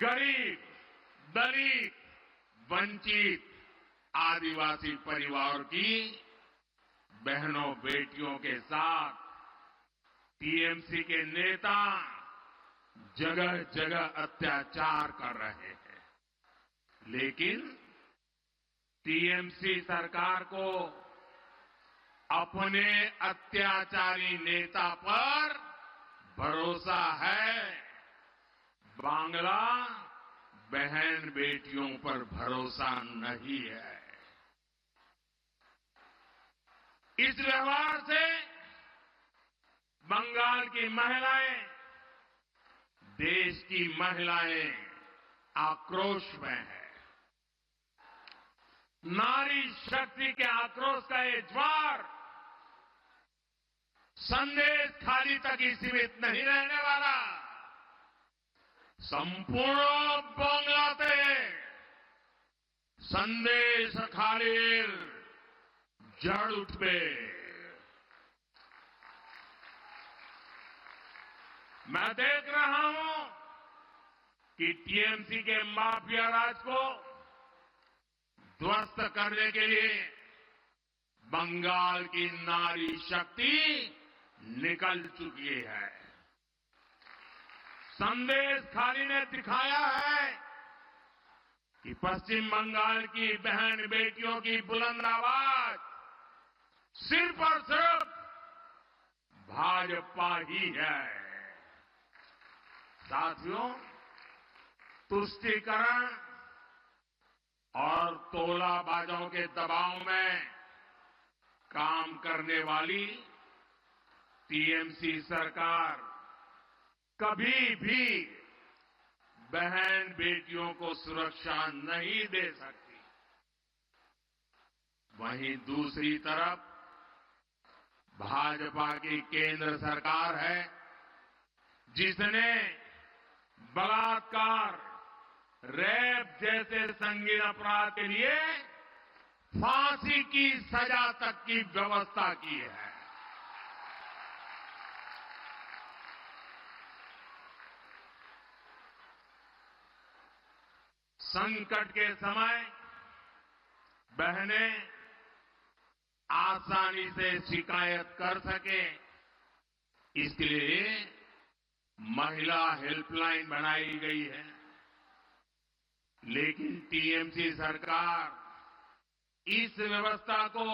गरीब, दलित, वंचित, आदिवासी परिवार की बहनों बेटियों के साथ टीएमसी के नेता जगह जगह अत्याचार कर रहे हैं। लेकिन टीएमसी सरकार को अपने अत्याचारी नेता पर भरोसा है, बांग्ला बहन बेटियों पर भरोसा नहीं है। इस व्यवहार से बंगाल की महिलाएं, देश की महिलाएं आक्रोश में है। नारी शक्ति के आक्रोश का ये ज्वार संदेश खाली तक ही सीमित नहीं रहने वाला। संपूर्ण बांग्लाते संदेश खालीर जड़ उठबे। मैं देख रहा हूं कि टीएमसी के माफिया राज को ध्वस्त करने के लिए बंगाल की नारी शक्ति निकल चुकी है। संदेश खाली ने दिखाया है कि पश्चिम बंगाल की बहन बेटियों की बुलंद आवाज सिर्फ और सिर्फ भाजपा ही है। साथियों, तुष्टीकरण और तोलाबाजों के दबाव में काम करने वाली टीएमसी सरकार कभी भी बहन बेटियों को सुरक्षा नहीं दे सकती। वहीं दूसरी तरफ भाजपा की केंद्र सरकार है जिसने बलात्कार, रेप जैसे संगीन अपराध के लिए फांसी की सजा तक की व्यवस्था की है। संकट के समय बहनें आसानी से शिकायत कर सके, इसके लिए महिला हेल्पलाइन बनाई गई है। लेकिन टीएमसी सरकार इस व्यवस्था को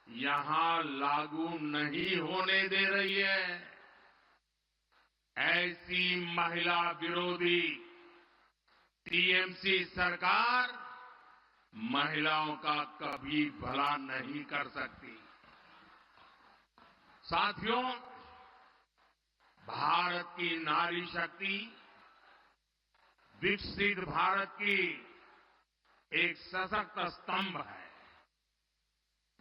यहां लागू नहीं होने दे रही है। ऐसी महिला विरोधी टीएमसी सरकार महिलाओं का कभी भला नहीं कर सकती। साथियों, भारत की नारी शक्ति विकसित भारत की एक सशक्त स्तंभ है।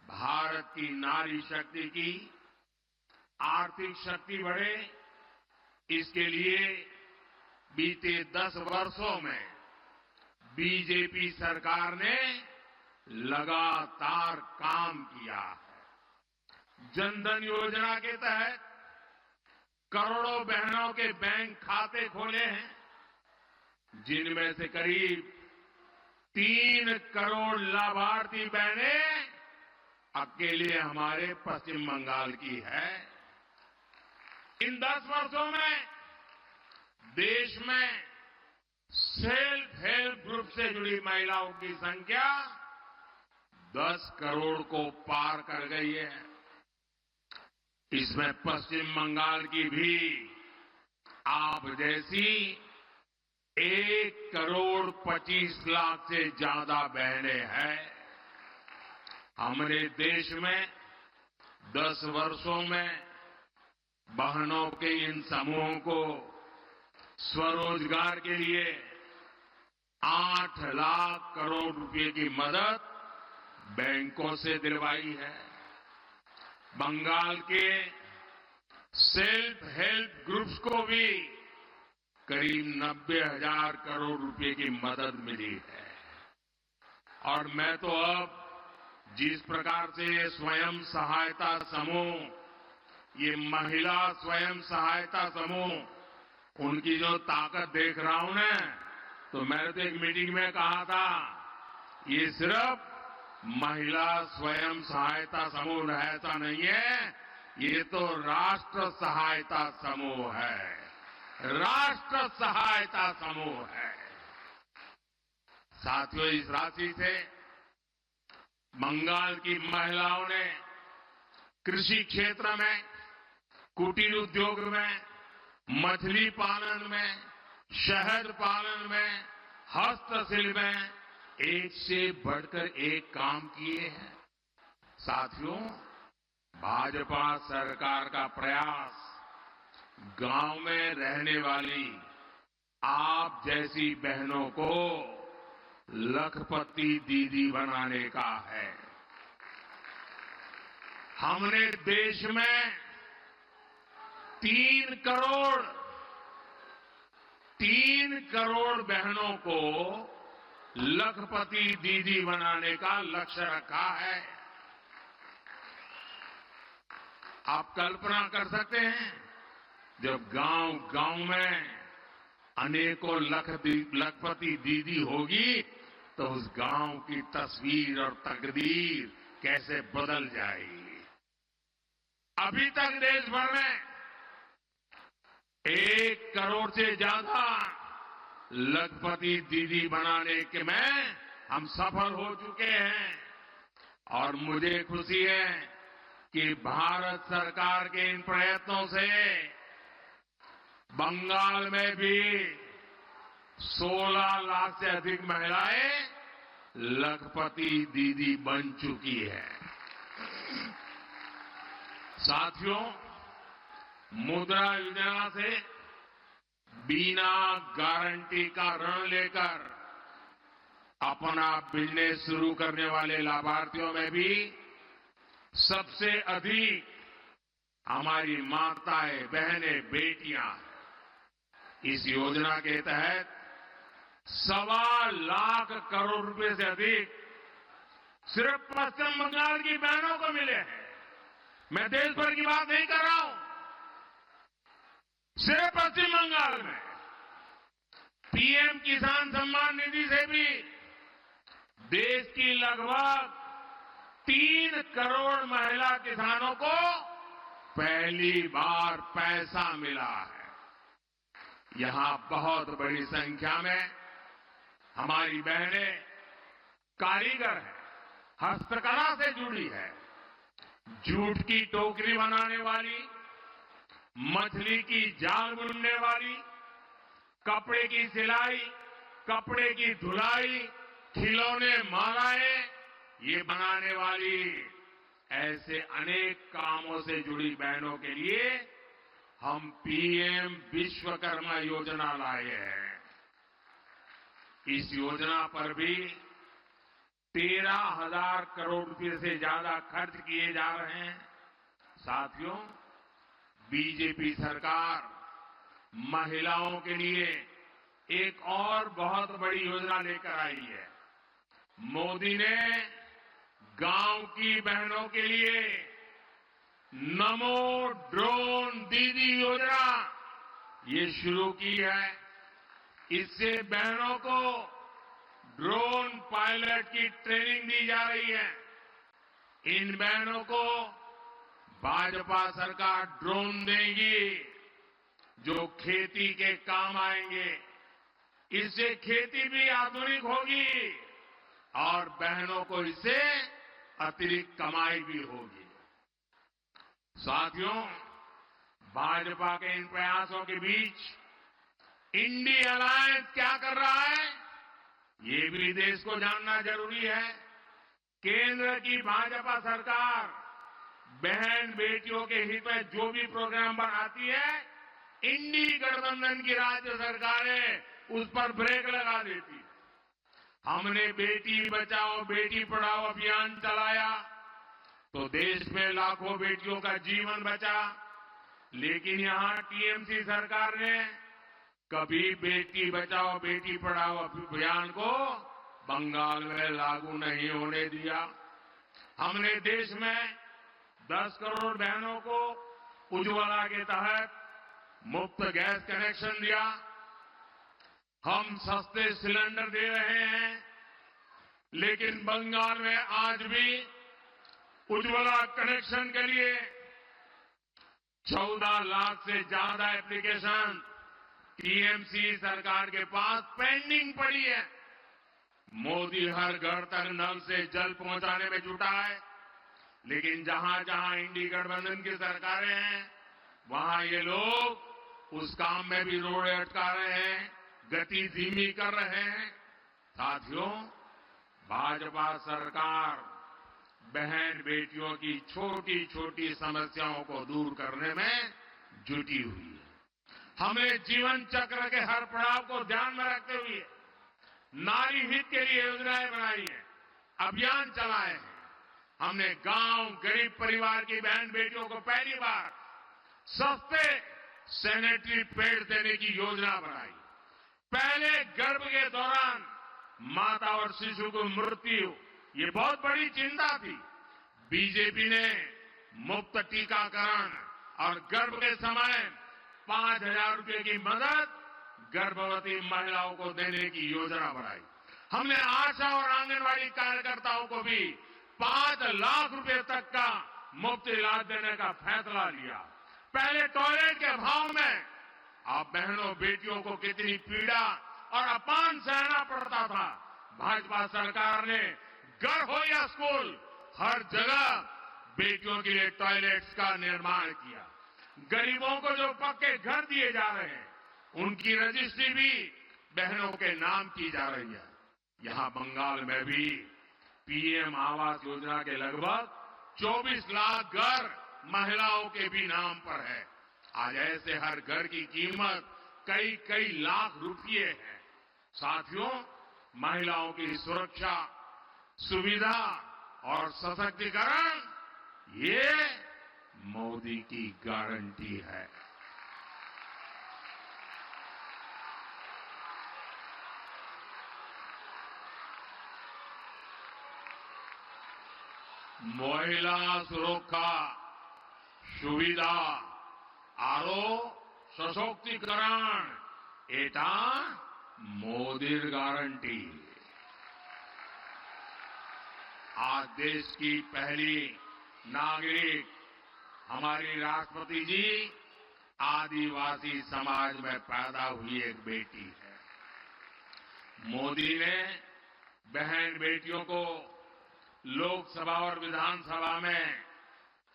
भारत की नारी शक्ति की आर्थिक शक्ति बढ़े, इसके लिए बीते 10 वर्षों में बीजेपी सरकार ने लगातार काम किया है। जनधन योजना के तहत करोड़ों बहनों के बैंक खाते खोले हैं, जिनमें से करीब 3 करोड़ लाभार्थी बहनें अकेले हमारे पश्चिम बंगाल की है। इन 10 वर्षों में देश में सेल्फ हेल्प ग्रुप से जुड़ी महिलाओं की संख्या 10 करोड़ को पार कर गई है। इसमें पश्चिम बंगाल की भी आप जैसी 1 करोड़ 25 लाख से ज्यादा बहनें हैं। हमारे देश में 10 वर्षों में बहनों के इन समूहों को स्वरोजगार के लिए 8 लाख करोड़ रुपए की मदद बैंकों से दिलवाई है। बंगाल के सेल्फ हेल्प ग्रुप्स को भी करीब 90,000 करोड़ रुपए की मदद मिली है। और मैं तो अब जिस प्रकार से ये स्वयं सहायता समूह, ये महिला स्वयं सहायता समूह उनकी जो ताकत देख रहा हूं ना, तो मैंने तो एक मीटिंग में कहा था, ये सिर्फ महिला स्वयं सहायता समूह ऐसा नहीं है, ये तो राष्ट्र सहायता समूह है, राष्ट्र सहायता समूह है। साथियों, इस राशि से बंगाल की महिलाओं ने कृषि क्षेत्र में, कुटीर उद्योग में, मछली पालन में, शहद पालन में, हस्तशिल्प में एक से बढ़कर एक काम किए हैं। साथियों, भाजपा सरकार का प्रयास गांव में रहने वाली आप जैसी बहनों को लखपति दीदी बनाने का है। हमने देश में 3 करोड़ बहनों को लखपति दीदी बनाने का लक्ष्य रखा है। आप कल्पना कर सकते हैं, जब गांव में अनेकों लखपति दीदी होगी तो उस गांव की तस्वीर और तकदीर कैसे बदल जाएगी। अभी तक देश भर में 1 करोड़ से ज्यादा लखपति दीदी बनाने के में हम सफल हो चुके हैं और मुझे खुशी है कि भारत सरकार के इन प्रयत्नों से बंगाल में भी 16 लाख से अधिक महिलाएं लखपति दीदी बन चुकी है। साथियों, मुद्रा योजना से बिना गारंटी का ऋण लेकर अपना बिजनेस शुरू करने वाले लाभार्थियों में भी सबसे अधिक हमारी माताएं, बहनें, बेटियां हैं। इस योजना के तहत 1.25 लाख करोड़ रुपए से अधिक सिर्फ पश्चिम बंगाल की बहनों को मिले हैं। मैं देश भर की बात नहीं कर रहा हूं, सिर्फ पश्चिम बंगाल में पीएम किसान सम्मान निधि से भी देश की लगभग 3 करोड़ महिला किसानों को पहली बार पैसा मिला है। यहां बहुत बड़ी संख्या में हमारी बहनें कारीगर हैं, हस्तकला से जुड़ी है। जूट की टोकरी बनाने वाली, मछली की जाल बुनने वाली, कपड़े की सिलाई, कपड़े की धुलाई, खिलौने, मालाएं ये बनाने वाली, ऐसे अनेक कामों से जुड़ी बहनों के लिए हम पीएम विश्वकर्मा योजना लाए हैं। इस योजना पर भी 13,000 करोड़ रुपए से ज्यादा खर्च किए जा रहे हैं। साथियों, बीजेपी सरकार महिलाओं के लिए एक और बहुत बड़ी योजना लेकर आई है। मोदी ने गांव की बहनों के लिए नमो ड्रोन दीदी योजना ये शुरू की है। इससे बहनों को ड्रोन पायलट की ट्रेनिंग दी जा रही है। इन बहनों को भाजपा सरकार ड्रोन देगी जो खेती के काम आएंगे। इससे खेती भी आधुनिक होगी और बहनों को इससे अतिरिक्त कमाई भी होगी। साथियों, भाजपा के इन प्रयासों के बीच इंडिया अलायंस क्या कर रहा है, ये भी देश को जानना जरूरी है। केंद्र की भाजपा सरकार बहन बेटियों के हित में जो भी प्रोग्राम बनाती है, इंडी गठबंधन की राज्य सरकारें उस पर ब्रेक लगा देती है। हमने बेटी बचाओ बेटी पढ़ाओ अभियान चलाया तो देश में लाखों बेटियों का जीवन बचा, लेकिन यहां टीएमसी सरकार ने कभी बेटी बचाओ बेटी पढ़ाओ अभियान को बंगाल में लागू नहीं होने दिया। हमने देश में 10 करोड़ बहनों को उज्ज्वला के तहत मुफ्त गैस कनेक्शन दिया, हम सस्ते सिलेंडर दे रहे हैं। लेकिन बंगाल में आज भी उज्ज्वला कनेक्शन के लिए 14 लाख से ज्यादा एप्लीकेशन टीएमसी सरकार के पास पेंडिंग पड़ी है। मोदी हर घर तक नल से जल पहुंचाने में जुटा है, लेकिन जहां जहां इंडी गठबंधन की सरकारें हैं, वहां ये लोग उस काम में भी रोड़े अटका रहे हैं, गति धीमी कर रहे हैं। साथियों, भाजपा सरकार बहन बेटियों की छोटी छोटी समस्याओं को दूर करने में जुटी हुई है। हमने जीवन चक्र के हर पड़ाव को ध्यान में रखते हुए नारी हित के लिए योजनाएं बनाई हैं, अभियान चलाए हैं। हमने गांव गरीब परिवार की बहन बेटियों को पहली बार सस्ते सैनिटरी पैड देने की योजना बनाई। पहले गर्भ के दौरान माता और शिशु को मृत्यु, ये बहुत बड़ी चिंता थी। बीजेपी ने मुफ्त टीकाकरण और गर्भ के समय 5,000 रुपए की मदद गर्भवती महिलाओं को देने की योजना बनाई। हमने आशा और आंगनवाड़ी कार्यकर्ताओं को भी 5 लाख रुपए तक का मुफ्त इलाज देने का फैसला लिया। पहले टॉयलेट के अभाव में आप बहनों बेटियों को कितनी पीड़ा और अपमान सहना पड़ता था। भाजपा सरकार ने घर हो या स्कूल, हर जगह बेटियों के लिए टॉयलेट्स का निर्माण किया। गरीबों को जो पक्के घर दिए जा रहे हैं, उनकी रजिस्ट्री भी बहनों के नाम की जा रही है। यहां बंगाल में भी पीएम आवास योजना के लगभग 24 लाख घर महिलाओं के भी नाम पर है। आज ऐसे हर घर की कीमत कई कई लाख रुपये है। साथियों, महिलाओं की सुरक्षा, सुविधा और सशक्तिकरण, ये मोदी की गारंटी है। महिला सुरक्षा, सुविधा आरो सशक्तिकरण, एटा मोदीर गारंटी। आज देश की पहली नागरिक हमारी राष्ट्रपति जी आदिवासी समाज में पैदा हुई एक बेटी है। मोदी ने बहन बेटियों को लोकसभा और विधानसभा में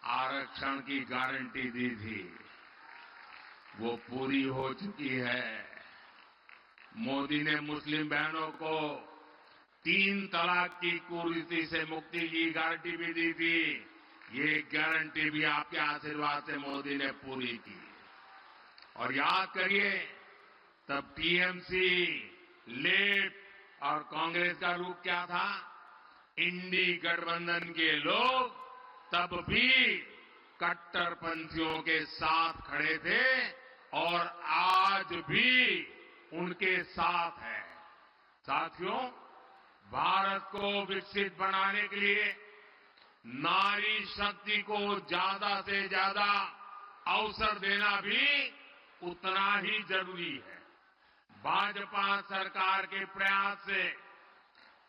आरक्षण की गारंटी दी थी, वो पूरी हो चुकी है। मोदी ने मुस्लिम बहनों को 3 तलाक की कुरीति से मुक्ति की गारंटी भी दी थी। ये गारंटी भी आपके आशीर्वाद से मोदी ने पूरी की। और याद करिए, तब टीएमसी, लेफ्ट और कांग्रेस का रूप क्या था? इंडी गठबंधन के लोग तब भी कट्टरपंथियों के साथ खड़े थे और आज भी उनके साथ है। साथियों, भारत को विकसित बनाने के लिए नारी शक्ति को ज्यादा से ज्यादा अवसर देना भी उतना ही जरूरी है। भाजपा सरकार के प्रयास से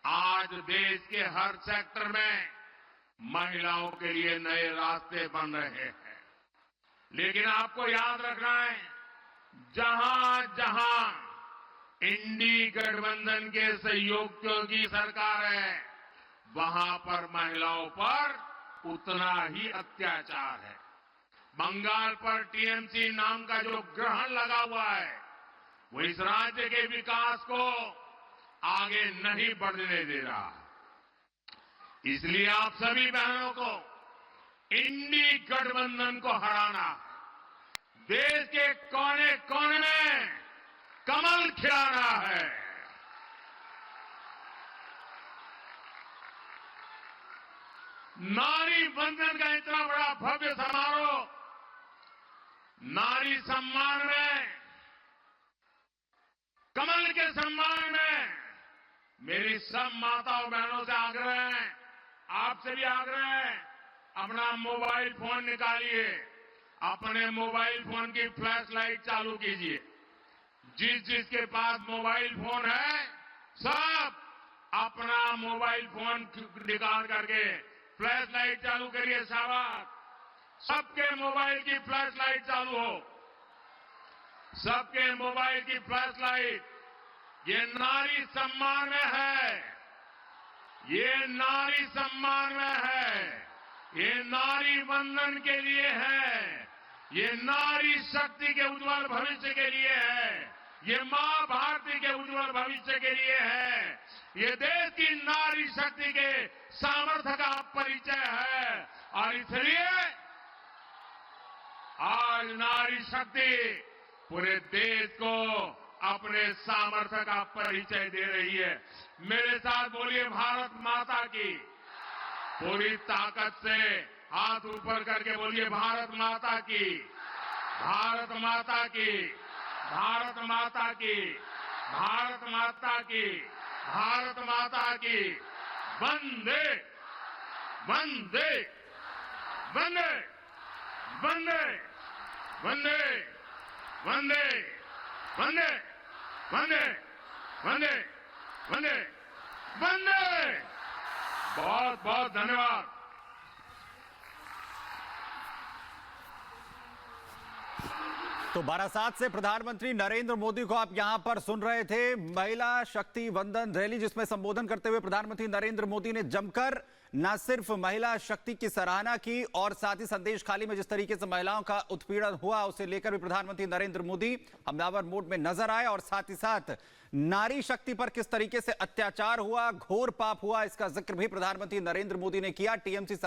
आज देश के हर सेक्टर में महिलाओं के लिए नए रास्ते बन रहे हैं। लेकिन आपको याद रखना है, जहां जहां इंडी गठबंधन के सहयोगियों की सरकार है, वहां पर महिलाओं पर उतना ही अत्याचार है। बंगाल पर टीएमसी नाम का जो ग्रहण लगा हुआ है, वो इस राज्य के विकास को आगे नहीं बढ़ने दे रहा। इसलिए आप सभी बहनों को इंडी गठबंधन को हराना, देश के कोने कोने में कमल खिलाना है। नारी बंधन का इतना बड़ा भव्य समारोह, नारी सम्मान में, कमल के सम्मान में मेरी सब माताओं बहनों से आग्रह है, आपसे भी आग्रह है, अपना मोबाइल फोन निकालिए, अपने मोबाइल फोन की फ्लैश लाइट चालू कीजिए। जिसके पास मोबाइल फोन है सब अपना मोबाइल फोन निकाल करके फ्लैश लाइट चालू करिए। शाबाश। सबके मोबाइल की फ्लैश लाइट चालू हो। सबके मोबाइल की फ्लैश लाइट। ये नारी सम्मान में है। ये नारी सम्मान में है। ये नारी वंदन के लिए है। ये नारी शक्ति के उज्जवल भविष्य के लिए है। ये मां भारती के उज्जवल भविष्य के लिए है। ये देश की नारी शक्ति के सामर्थ्य का परिचय है। और इसलिए आज नारी शक्ति पूरे देश को अपने सामर्थ्य का परिचय दे रही है। मेरे साथ बोलिए भारत माता की। पूरी ताकत से हाथ ऊपर करके बोलिए भारत माता की। भारत माता की। भारत माता की। भारत माता की। भारत माता की। वंदे वंदे वंदे वंदे वंदे वंदे वंदे वंदे वंदे वंदे वंदे। बहुत बहुत धन्यवाद। तो बारासात से प्रधानमंत्री नरेंद्र मोदी को आप यहां पर सुन रहे थे। महिला शक्ति वंदन रैली जिसमें संबोधन करते हुए प्रधानमंत्री नरेंद्र मोदी ने जमकर न सिर्फ महिला शक्ति की सराहना की और साथ ही संदेश खाली में जिस तरीके से महिलाओं का उत्पीड़न हुआ उसे लेकर भी प्रधानमंत्री नरेंद्र मोदी हमलावर मोड में नजर आए और साथ ही साथ नारी शक्ति पर किस तरीके से अत्याचार हुआ, घोर पाप हुआ, इसका जिक्र भी प्रधानमंत्री नरेंद्र मोदी ने किया। टीएमसी